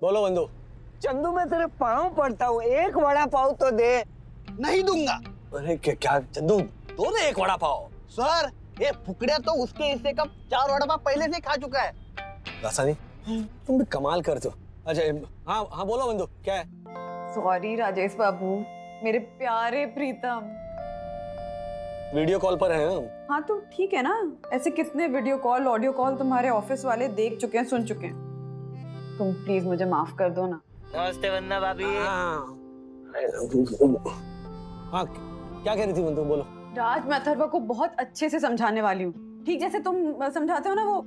बोलो बंधु। चंदू मैं तेरे पाँव पड़ता हूँ, एक वड़ा पाव तो दे। नहीं दूंगा। अरे क्या चंदू, दो दे एक वड़ा पाव। सर ये फुकड़े तो उसके हिस्से का 4 वड़ा पाव पहले से खा चुका है। रासानी, तुम भी कमाल करते हो। अच्छा हाँ हाँ बोलो बंधु, क्या है? सॉरी राजेश बाबू, मेरे प्यारे प्रीतम। वीडियो कॉल पर हैं हम। हाँ तो ठीक है ना, ऐसे कितने वीडियो कॉल ऑडियो कॉल तुम्हारे ऑफिस वाले देख चुके हैं, सुन चुके हैं। तुम प्लीज मुझे माफ कर दो ना। नमस्ते वंदना भाभी। हाँ क्या कह रही थी बंधु, बोलो। राज, मैं अथर्वा को बहुत अच्छे से समझाने वाली हूँ, ठीक जैसे तुम समझाते हो ना वो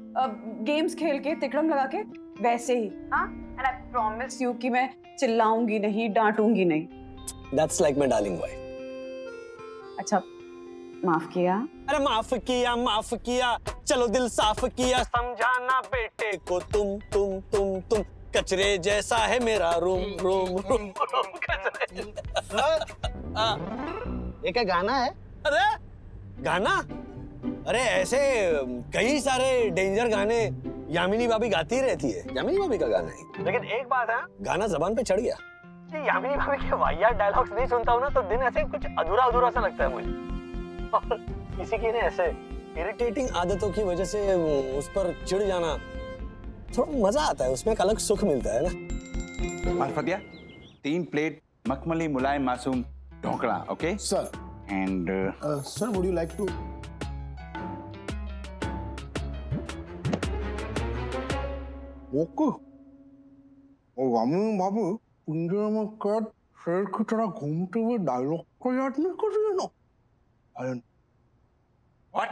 गेम्स खेल के तिकड़म लगा के, वैसे ही। हाँ, एंड आई प्रॉमिस यू कि मैं चिल्लाऊंगी नहीं, डांटूंगी नहीं। That's like my darling wife। अच्छा, माफ किया? अरे माफ किया, चलो दिल साफ किया, समझाना बेटे को तुम कचरे जैसा है मेरा रूम कचरे। ये क्या गाना है? अरे गाना, अरे ऐसे कई सारे डेंजर गाने यामिनी भाभी गाती रहती है, यामिनी भाभी का गाना है। लेकिन एक बात है, गाना जबान पे चढ़ गया। यामिनी भाभी के वाहियात डायलॉग्स नहीं सुनता हूँ ना तो दिन ऐसे कुछ अधूरा सा लगता है मुझे। और किसी की ना ऐसे इरिटेटिंग आदतों की वजह से उस पर चिढ़ जाना, थोड़ा मजा आता है, उसमें एक अलग सुख मिलता है ना। मार्फतिया 3 प्लेट मखमली मुलायम मासूम dhokla, okay sir. And sir would you like to okay. ओ वामू बाबू, पिंजरे में कैद शेर की तरह घूमते हुए डायलॉग को याद नहीं कर रही है ना? व्हाट?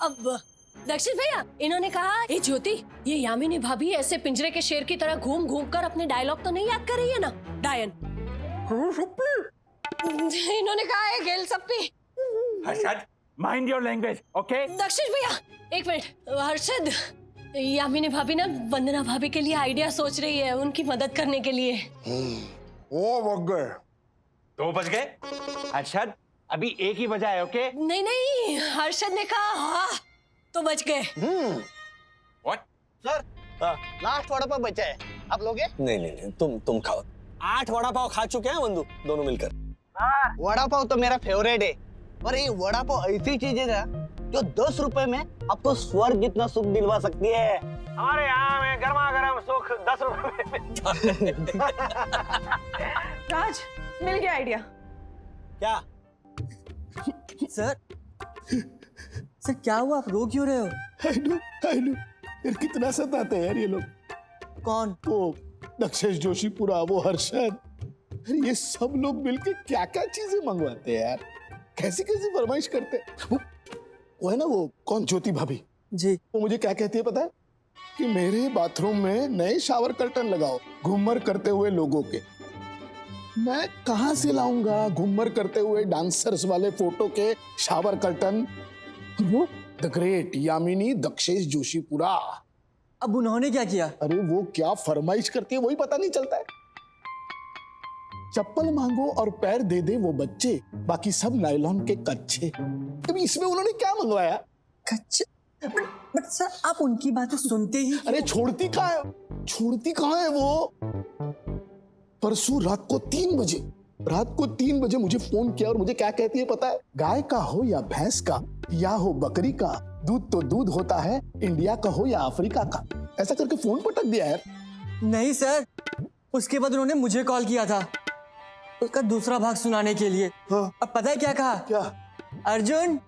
अब दक्षिण भैया, इन्होंने कहा ए ज्योति, ये यामिनी भाभी ऐसे पिंजरे के शेर की तरह घूम घूम कर अपने डायलॉग तो नहीं याद कर रही है ना? डायन, इन्होंने कहा है गेल सप्पी। Harshad, mind your language, okay? दक्षिण भैया एक मिनट। हर्षद, यामिनी भाभी ना वंदना भाभी के लिए आइडिया सोच रही है, उनकी मदद करने के लिए। ओ बग गए। 2 बज गए। हर्षद अभी 1 ही बजा है, ओके? नहीं, हर्षद ने कहा हाँ तो बच गए। What? Sir last vada pav बचा है, आप लोगे? नहीं तुम खाओ। 8 वड़ा पाव खा चुके हैं बंधु दोनों मिलकर। वड़ा पाव तो मेरा फेवरेट है, पर ये वड़ा पाव ऐसी चीज है ना जो 10 रुपए में आपको स्वर्ग जितना सुख दिलवा सकती है। हमारे यहाँ में गर्मा गर्म सुख 10 रुपए में। राज, मिल गया आइडिया। क्या सर क्या हुआ, आप रो क्यों रहे हो? आई नो यार, कितना सताते हैं यार ये लोग। कौन? वो दक्षेश जोशी पूरा, वो हर्षद, अरे ये सब लोग मिलके क्या क्या चीजें मंगवाते हैं यार, कैसी कैसी फरमाइश करते हैं। वो है ना, वो कौन, ज्योति भाभी जी। वो मुझे क्या कहती है पता है? कि मेरे बाथरूम में नए शावर कर्टन लगाओ घूमर करते हुए लोगों के। मैं कहां से लाऊंगा घूमर करते हुए डांसर्स वाले फोटो के शावर कर्टन? वो द ग्रेट यामिनी दक्षेश जोशीपुरा। अब उन्होंने क्या किया? अरे वो क्या फरमाइश करती है वही पता नहीं चलता है। चप्पल मांगो और पैर दे दे वो बच्चे, बाकी सब नायलॉन के कच्चे। अभी इसमें उन्होंने क्या मंगवाया? कच्चे? बट सर आप उनकी बातें सुनते ही। अरे छोड़ती कहाँ है वो? परसों रात को 3 बजे मुझे फोन किया और मुझे क्या कहती है पता है? गाय का हो या भैंस का या हो बकरी का, दूध तो दूध होता है, इंडिया का हो या अफ्रीका का। ऐसा करके फोन पटक दिया यार। नहीं सर, उसके बाद उन्होंने मुझे कॉल किया था उसका दूसरा भाग सुनाने के लिए। हाँ। अब पता है क्या कहा? क्या? अर्जुन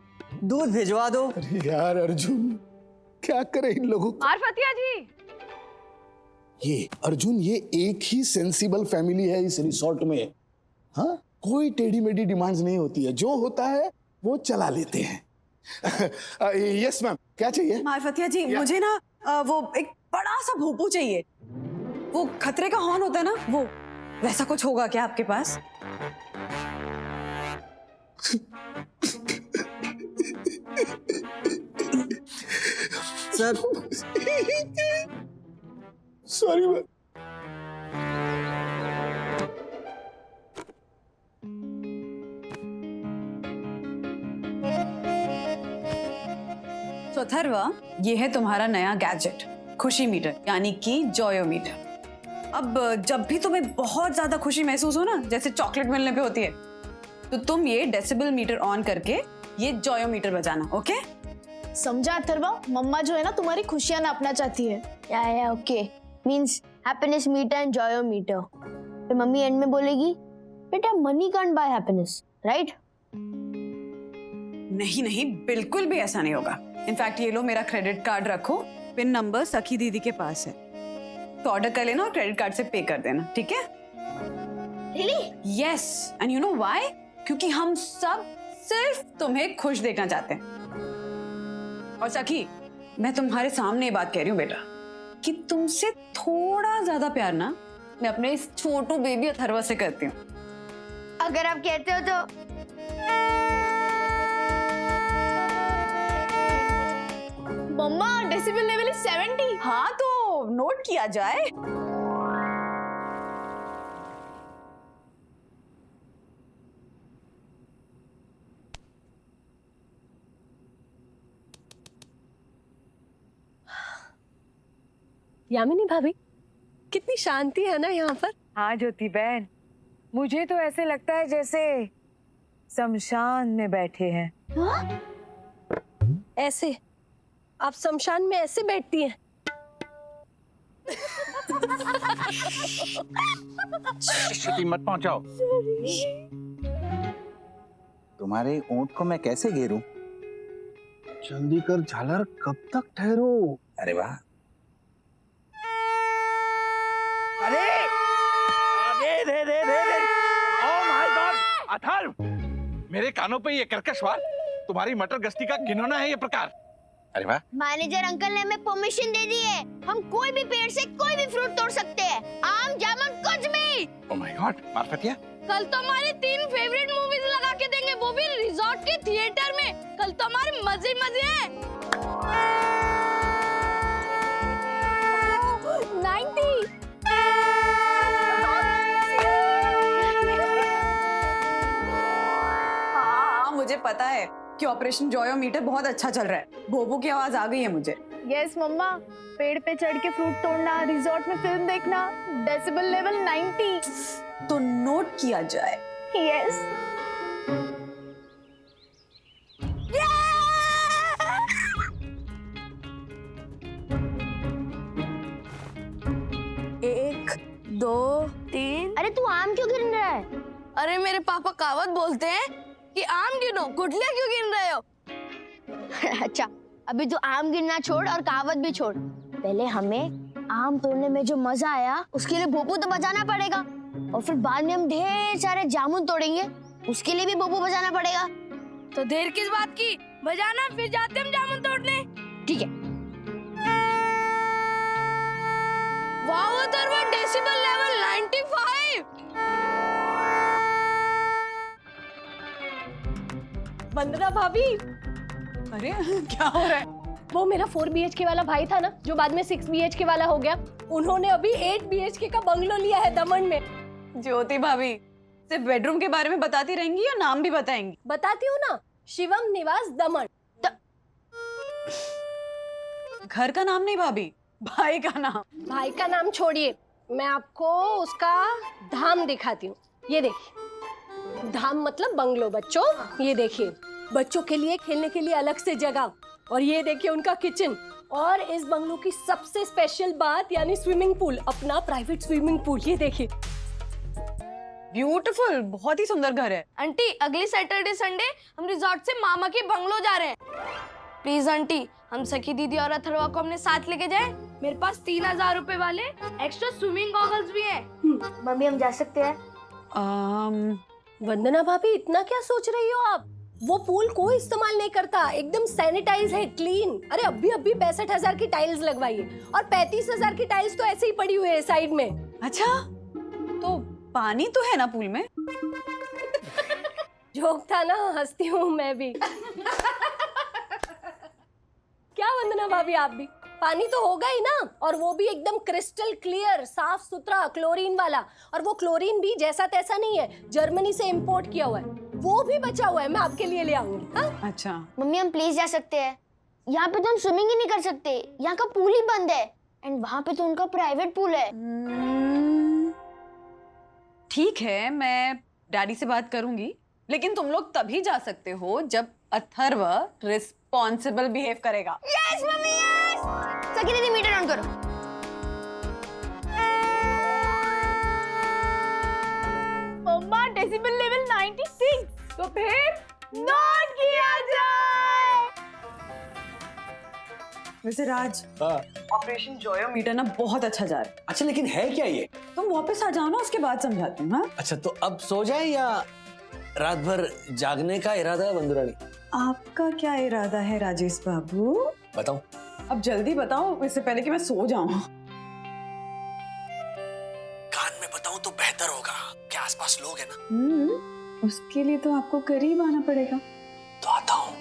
दूध भिजवा दो। अरे यार अर्जुन, क्या करे इन लोगों को। मारफतिया जी, ये अर्जुन, ये एक ही सेंसिबल फैमिली है इस रिसोर्ट में। हाँ, कोई टेढ़ी मेढ़ी डिमांड्स नहीं होती है, जो होता है वो चला लेते हैं। यस मैम, क्या चाहिए? मारफतिया जी, मुझे ना वो एक बड़ा सा भोपू चाहिए। वो खतरे का हॉर्न होता है ना, वो वैसा कुछ होगा क्या आपके पास? Sir sorry ma'am. तो अथर्वा, ये है तुम्हारा नया गैजेट। खुशी मीटर यानी कि जॉयोमीटर। अब जब भी तुम्हें बहुत ज्यादा खुशी महसूस हो ना, जैसे चॉकलेट मिलने पे होती है, तो तुम ये डेसिबल मीटर ऑन करके ये जॉयोमीटर बजाना। ओके? समझा अथर्वा, मम्मा जो है ना तुम्हारी खुशियां नापना चाहती है। या okay, means happiness meter and joyometer. फिर मम्मी एंड में बोलेगी बेटा money can't buy happiness, right? नहीं नहीं, बिल्कुल भी ऐसा नहीं होगा। इनफैक्ट ये लो मेरा क्रेडिट कार्ड रखो, पिन नंबर सखी दीदी के पास है, तो ऑर्डर कर लेना और क्रेडिट कार्ड से पे कर देना, ठीक है? Really? Yes, and you know why? क्योंकि हम सब सिर्फ तुम्हें खुश देखना चाहते हैं। और सखी, मैं तुम्हारे सामने ये बात कह रही हूँ बेटा, कि तुमसे थोड़ा ज्यादा प्यार ना मैं अपने इस छोटू बेबी अथर्वा से करती हूँ। अगर आप कहते हो तो। मम्मा डेसिबल लेवल इज 70। हाँ, तो नोट किया जाए। यामिनी भाभी, कितनी शांति है ना यहाँ पर। हाँ ज्योति बहन, मुझे तो ऐसे लगता है जैसे शमशान में बैठे हैं। ऐसे आप शमशान में ऐसे बैठती हैं? श्रुति मत पहुंचाओ। तुम्हारे ऊंट को मैं कैसे घेरूं? जल्दी कर झालर, कब तक ठहरो? अरे वाह, अरे अरे रे रे रे रे, ओह माय गॉड अथर्व, मेरे कानों पे ये कर्कश वार, तुम्हारी मटर गश्ती का घिनौना है ये प्रकार। अरे वाह, मैनेजर अंकल ने हमें परमिशन दे दी है, हम कोई भी पेड़ से कोई भी फ्रूट तोड़ सकते हैं, आम जामुन कुछ भी। ओह माय गॉड, मार्फतिया, कल तो हमारी 3 फेवरेट मूवीज लगा के देंगे, वो भी रिजॉर्ट के थिएटर में। कल तो हमारे मजे मजे हैं। 90। हाँ, मुझे पता है कि ऑपरेशन जॉयोमीटर बहुत अच्छा चल रहा है। भोपू की आवाज आ गई है मुझे। यस मम्मा, पेड़ पे चढ़ के फ्रूट तोड़ना, रिजॉर्ट में फिल्म देखना, डेसिबल लेवल 90। तो नोट किया जाए। यस। एक, दो, तीन। अरे तू आम क्यों गिन रहा है? अरे मेरे पापा कहावत बोलते हैं कि आम गिनो, गुठलियां क्यों गिन रहे हो? अच्छा, अभी तू आम गिनना छोड़ और कहावत भी छोड़। पहले हमें आम तोड़ने में जो मजा आया उसके लिए भोपू तो बजाना पड़ेगा, और फिर बाद में हम ढेर सारे जामुन तोड़ेंगे, उसके लिए भी भोपू बजाना पड़ेगा। तो देर किस बात की, बजाना, फिर जाते हम जामुन तोड़ने। ठीक है। वाह अथर्वा, डेसिबल लेवल 95। वंदना भाभी, अरे क्या हो रहा है? वो मेरा 4 BHK वाला भाई था ना, जो बाद में 6 BHK वाला हो गया, उन्होंने अभी 8 BHK का बंगलो लिया है दमन में। ज्योति भाभी सिर्फ बेडरूम के बारे में बताती रहेंगी या नाम भी बताएंगी? बताती हूँ ना, शिवम निवास दमन। घर का नाम नहीं भाभी, भाई का नाम। भाई का नाम छोड़िए, मैं आपको उसका धाम दिखाती हूँ। ये देखिए, धाम मतलब बंगलो बच्चों। ये देखिए, बच्चों के लिए खेलने के लिए अलग से जगह, और ये देखिए उनका किचन, और इस बंगलो की सबसे स्पेशल बात यानी स्विमिंग पूल, अपना प्राइवेट स्विमिंग पूल। ये देखिए, ब्यूटीफुल, बहुत ही सुंदर घर है। आंटी, अगले सैटरडे संडे हम रिजॉर्ट से मामा के बंगलो जा रहे हैं। प्लीज आंटी, हम सखी दीदी और अथर्वा को अपने साथ लेके जाएं। मेरे पास 3000 रुपए वाले एक्स्ट्रा स्विमिंग गॉगल्स भी हैं। मम्मी हम जा सकते हैं? वंदना भाभी, इतना क्या सोच रही हो आप? वो पूल कोई इस्तेमाल नहीं करता, एकदम सैनिटाइज है, क्लीन। अरे अभी 65,000 की टाइल्स लगवाइए, और 35,000 की टाइल्स तो ऐसे ही पड़ी हुई है साइड में। अच्छा, तो पानी तो है ना पूल में? जोक था ना, हंसती हूँ मैं भी। क्या वंदना भाभी, आप भी? पानी तो होगा ही ना, और वो भी एकदम क्रिस्टल क्लियर, साफ सुथरा, क्लोरीन वाला। और वो क्लोरीन भी जैसा तैसा नहीं है, जर्मनी से इंपोर्ट किया हुआ है, वो भी बचा हुआ है, मैं आपके लिए ले आऊंगी। हाँ? अच्छा मम्मी हम प्लीज जा सकते हैं? यहाँ पे तो हम स्विमिंग ही नहीं कर सकते, यहाँ का पूल ही बंद है। एंड वहां पे तो उनका प्राइवेट पूल है। ठीक है, मैं डैडी से बात करूंगी, लेकिन तुम लोग तभी जा सकते हो जब अथर्व रिस्पॉन्सिबल बिहेव करेगा। Yes mummy yes. सकी दीदी मीटर ऑन करो। मम्मा डेसिबल लेवल 96, तो फिर नोट किया जाए। वैसे राज, ऑपरेशन जॉयोमीटर ना बहुत अच्छा जा रहा है। अच्छा लेकिन है क्या ये? तुम वापस आ जाओ ना, उसके बाद समझाती हूँ। हाँ, अच्छा तो अब सो जाए या रात भर जागने का इरादा है बंदुरानी? आपका क्या इरादा है राजेश बाबू? बताओ। अब जल्दी बताओ, इससे पहले कि मैं सो जाऊं। कान में बताऊं तो बेहतर होगा, क्या आसपास लोग हैं ना? उसके लिए तो आपको करीब आना पड़ेगा। तो आता हूं।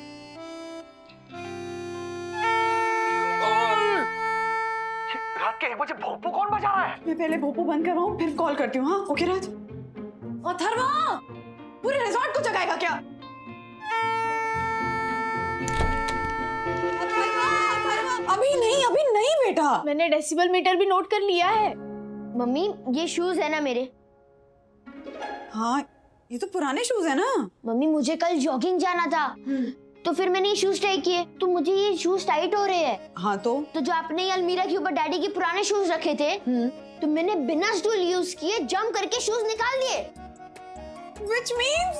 रात के 1 बजे भोपू कौन बजा रहा है? मैं पहले भोपू बंद करवाऊं, फिर कॉल करती हूँ। हाँ ओके राज। अथर्वा, पूरे रिजॉर्ट को जगाएगा क्या? अभी नहीं बेटा। मैंने डेसिबल मीटर भी नोट कर लिया है। मम्मी ये शूज है ना मेरे? हाँ ये तो पुराने शूज है ना। मम्मी मुझे कल जॉगिंग जाना था, तो फिर मैंने ये शूज ट्राई किए, तो मुझे ये शूज टाइट हो रहे हैं। हाँ तो जो आपने ये अलमीरा के ऊपर डैडी के पुराने शूज रखे थे, तो मैंने बिना स्टूल यूज किए जंप करके शूज निकाल दिए। which means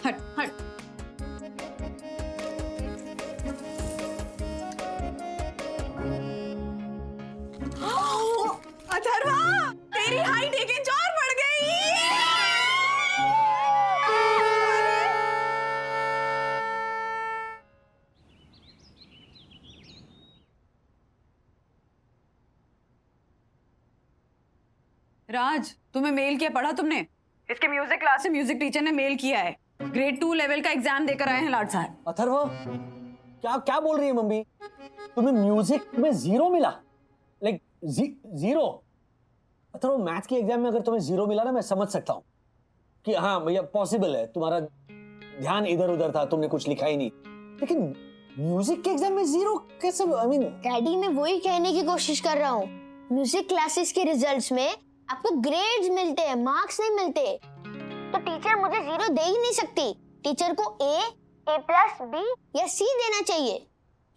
हट अथर्वा, तेरी हाइट 1 इंच और बढ़ गई। राज, तुम्हें मेल किया, पढ़ा तुमने? इसके म्यूजिक क्लास से म्यूजिक टीचर ने मेल किया है, ग्रेड 2 लेवल का एग्जाम देकर आए हैं लाड साहब। अथर्व, क्या बोल रही है मम्मी? तुम्हें म्यूजिक में 0 मिला? लाइक 0? अथर्व, मैथ्स के एग्जाम में अगर तुम्हें 0 मिला ना, मैं समझ सकता हूँ कि हाँ भैया पॉसिबल है, तुम्हारा ध्यान इधर उधर था, तुमने कुछ लिखा ही नहीं। लेकिन म्यूजिक के एग्जाम में 0 कैसे? आई मीन डैडी मैं वही कहने की कोशिश कर रहा हूँ, म्यूजिक क्लासेस के रिजल्ट्स में आपको ग्रेड्स मिलते हैं, मार्क्स नहीं मिलते। तो टीचर मुझे 0 दे ही नहीं सकती। टीचर को A+, B या C देना चाहिए।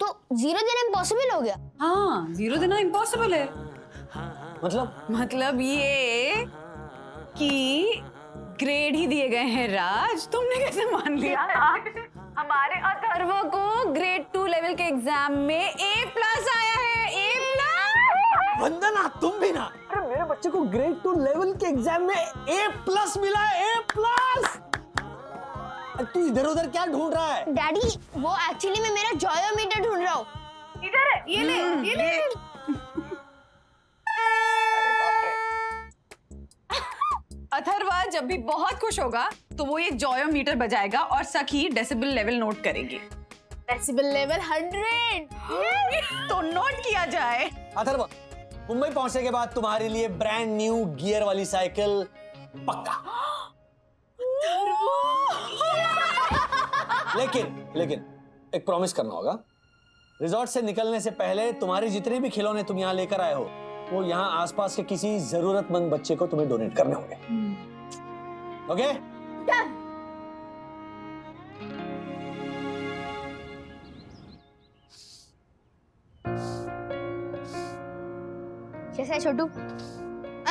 तो 0 देना इम्पॉसिबल हो गया। हाँ 0 देना इम्पॉसिबल है। मतलब ये कि ग्रेड ही दिए गए हैं। राज, तुमने कैसे मान लिया? हमारे अथर्व को ग्रेड 2 लेवल के एग्जाम में A+ आया है। A+। वंदना, तुम भी ना। अरे मेरे बच्चे को ग्रेड 2 लेवल के एग्जाम में A+ मिला है, A+। तू इधर उधर क्या ढूंढ रहा है? डैडी वो एक्चुअली मैं मेरा जॉयोमीटर ढूंढ रहा हूँ। इधर है, ये ले। अथर्वा जब भी बहुत खुश होगा तो वो ये जॉयोमीटर बजाएगा और सखी डेसिबल लेवल नोट करेगी। Decibel level 100। तो नोट किया जाए। अथर्व, मुंबई पहुंचने के बाद तुम्हारे लिए ब्रांड न्यू गियर वाली साइकिल पक्का। लेकिन एक प्रॉमिस करना होगा, रिजॉर्ट से निकलने से पहले तुम्हारे जितने भी खिलौने तुम यहाँ लेकर आए हो, वो यहाँ आसपास के किसी जरूरतमंद बच्चे को तुम्हें डोनेट करने होंगे। ओके? कैसा है छोटू?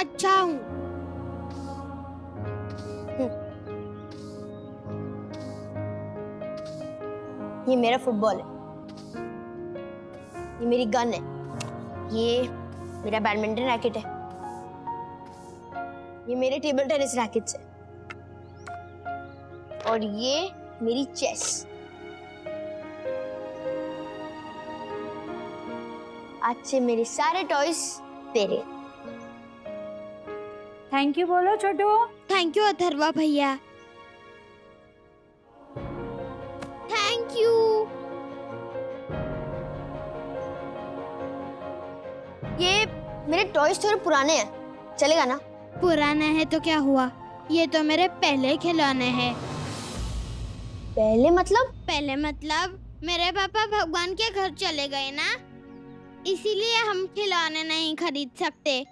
अच्छा हूँ। ये मेरा फुटबॉल है, ये मेरी गन है, ये मेरा बैडमिंटन रैकेट है, ये मेरे टेबल टेनिस रैकेट्स है, और ये मेरी चेस। आज से मेरे सारे टॉयज तेरे। थैंक यू बोलो छोटू। थैंक यू अथर्वा भैया। Thank you. ये मेरे टॉयज थोड़े पुराने हैं, चलेगा ना? पुराना है तो क्या हुआ, ये तो मेरे पहले खिलौने हैं। पहले मतलब? पहले मतलब मेरे पापा भगवान के घर चले गए ना, इसीलिए हम खिलौने नहीं खरीद सकते।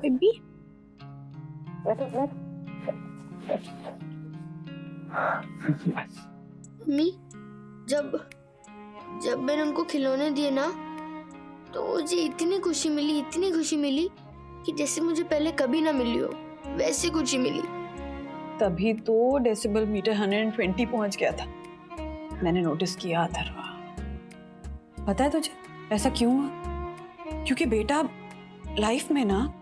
बेबी मम्मी, जब मैंने उनको खिलौने दिए ना, तो मुझे इतनी खुशी मिली कि जैसे मुझे पहले कभी ना मिली हो, वैसी खुशी मिली। तभी तो डेसिबल मीटर 120 पहुंच गया था। मैंने नोटिस किया अथर्वा। पता है तुझे ऐसा क्यों हुआ? क्योंकि बेटा लाइफ में ना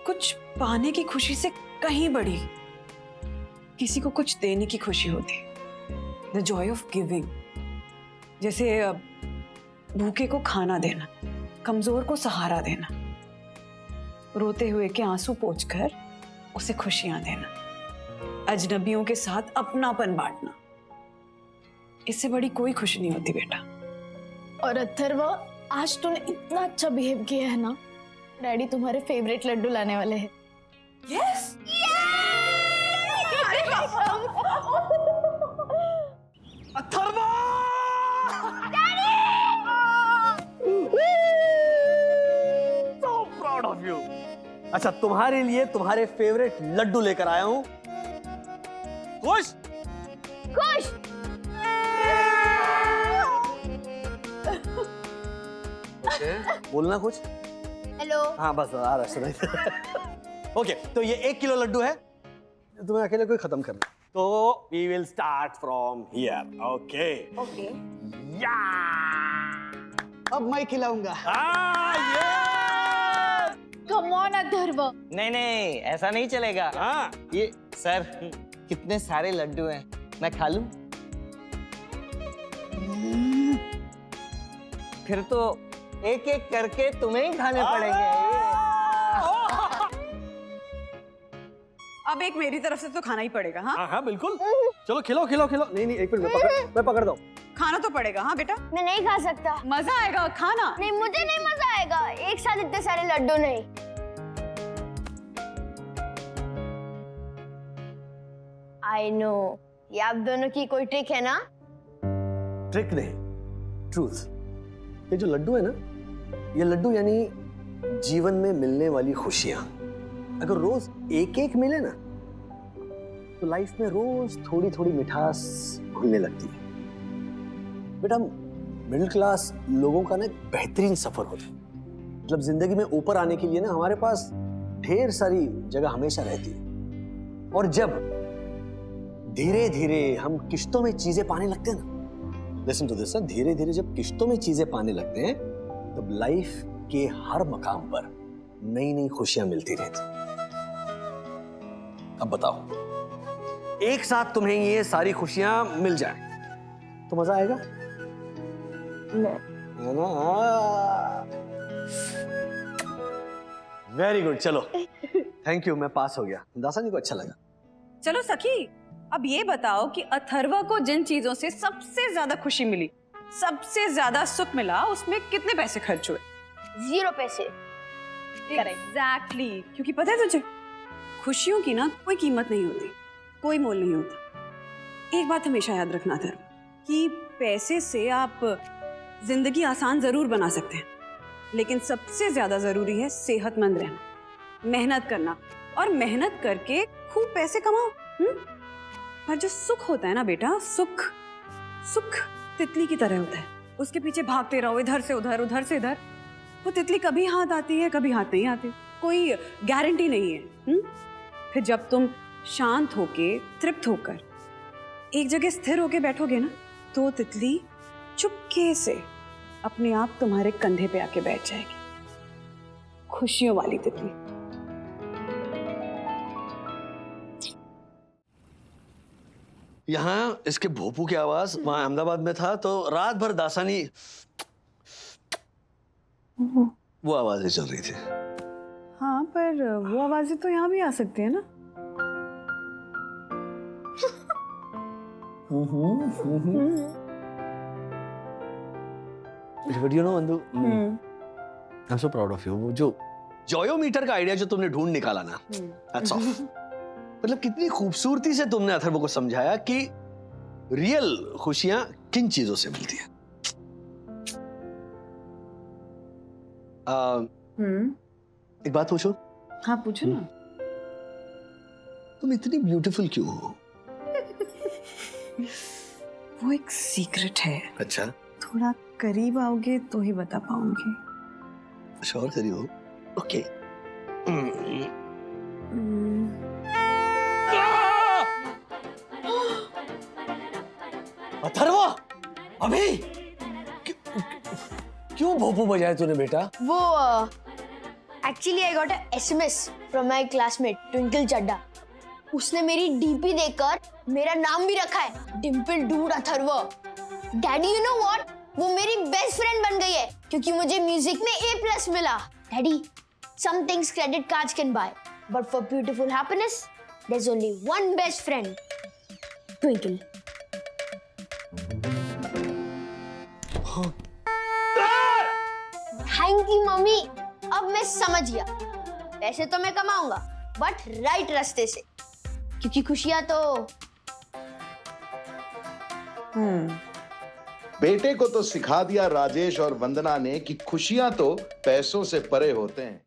कुछ पाने की खुशी से कहीं बड़ी किसी को कुछ देने की खुशी होती, द जॉय ऑफ गिविंग। जैसे भूखे को खाना देना, कमजोर को सहारा देना, रोते हुए के आंसू पोंछकर उसे खुशियां देना, अजनबियों के साथ अपनापन बांटना। इससे बड़ी कोई खुशी नहीं होती बेटा। और अथर्वा, आज तूने इतना अच्छा बिहेव किया है ना, डैडी तुम्हारे फेवरेट लड्डू लाने वाले हैं। Yes Atharva! So proud of you. अच्छा, तुम्हारे लिए तुम्हारे फेवरेट लड्डू लेकर आया हूं। खुश? खुश। बोलना कुछ? हेलो। हाँ बस आ रहा है। ओके, तो ये 1 किलो लड्डू है, तुम्हें अकेले कोई खत्म करना। तो we will start from here. Okay okay. या अब मैं खिलाऊंगा। Come on Atharva. नहीं, ऐसा नहीं चलेगा। हाँ ये सर, कितने सारे लड्डू हैं, मैं खा लूं? फिर तो एक एक करके तुम्हें ही खाने पड़ेंगे। अब एक मेरी तरफ से तो खाना ही पड़ेगा। हाँ हाँ बिल्कुल। चलो खिलो। नहीं एक मिनट मैं पकड़ता हूँ। खाना तो पड़ेगा। हाँ बेटा, मैं नहीं खा सकता। मजा आएगा खाना। नहीं, मुझे नहीं मजा आएगा, एक साथ इतने सारे लड्डू नहीं। आई नो, ये आप दोनों की कोई ट्रिक है ना? ट्रिक नहीं, ट्रूथ। ये जो लड्डू है ना, ये लड्डू यानी जीवन में मिलने वाली खुशियां। अगर रोज एक एक मिले ना, तो लाइफ में रोज थोड़ी थोड़ी मिठास घुलने लगती है। बेटा, मिडिल क्लास लोगों का ना एक बेहतरीन सफर होता है। मतलब जिंदगी में ऊपर आने के लिए ना हमारे पास ढेर सारी जगह हमेशा रहती है। और जब धीरे धीरे हम किश्तों में चीजें पाने लगते हैं ना, लिसन टू दिस, धीरे धीरे जब किश्तों में चीजें पाने लगते हैं, तब लाइफ के हर मकाम पर नई नई खुशियां मिलती रहती। अब बताओ, एक साथ तुम्हें ये सारी खुशियां मिल जाए तो मजा आएगा? है ना? वेरी गुड, चलो थैंक यू, मैं पास हो गया। दासानी को अच्छा लगा। चलो सखी, अब ये बताओ कि अथर्वा को जिन चीजों से सबसे ज्यादा खुशी मिली, सबसे ज्यादा सुख मिला, उसमें कितने पैसे खर्च हुए? 0 पैसे। एग्जैक्टली। क्योंकि पता है तुझे, खुशियों की ना कोई कीमत नहीं होती, कोई मोल नहीं होता। एक बात हमेशा याद रखना था कि पैसे से आप जिंदगी आसान जरूर बना सकते हैं, लेकिन सबसे ज्यादा जरूरी है सेहतमंद रहना, मेहनत करना, और मेहनत करके खूब पैसे कमाओ। पर जो सुख होता है ना बेटा, सुख तितली की तरह होता है। उसके पीछे भागते रहो, इधर से उधर, उधर से इधर। वो तितली कभी हाथ आती है, कभी हाथ नहीं आती। कोई गारंटी नहीं है। फिर जब तुम शांत होके, तृप्त होकर एक जगह स्थिर होके बैठोगे ना, तो तितली चुपके से अपने आप तुम्हारे कंधे पे आके बैठ जाएगी। खुशियों वाली तितली। यहाँ इसके भोपू की आवाज वहां अहमदाबाद में था तो रात भर दासानी वो आवाजें चल रही थी। हाँ, पर वो आवाजें तो यहाँ भी आ सकती है ना। But you know, Andu, I'm so proud of you. वो जो जोयोमीटर का आइडिया जो तुमने ढूंढ निकाला ना, that's all. मतलब कितनी खूबसूरती से तुमने अथर्व को समझाया कि रियल खुशियां किन चीजों से मिलती हैं। एक बात पूछो? हाँ, पूछो ना। तुम इतनी ब्यूटीफुल क्यों हो? वो एक सीक्रेट है। अच्छा, थोड़ा करीब आओगे तो ही बता पाऊंगी। श्योर करी हो? ओके। अथर्व, अभी क्यों भोपू बजाया तूने बेटा? वो actually I got a SMS from my classmate Twinkle Chadha. उसने मेरी डीपी देखकर मेरा नाम भी रखा है, Dimple dude Atharv. Daddy you know what, वो मेरी बेस्ट फ्रेंड बन गई है क्योंकि मुझे म्यूजिक में A+ मिला। Daddy, some things credit cards can buy, but for beautiful happiness, there's only one best friend, Twinkle. Thank you mummy, अब मैं समझ गया। पैसे तो मैं कमाऊंगा, बट राइट रास्ते से, क्योंकि खुशियां तो बेटे को तो सिखा दिया राजेश और वंदना ने कि खुशियां तो पैसों से परे होते हैं।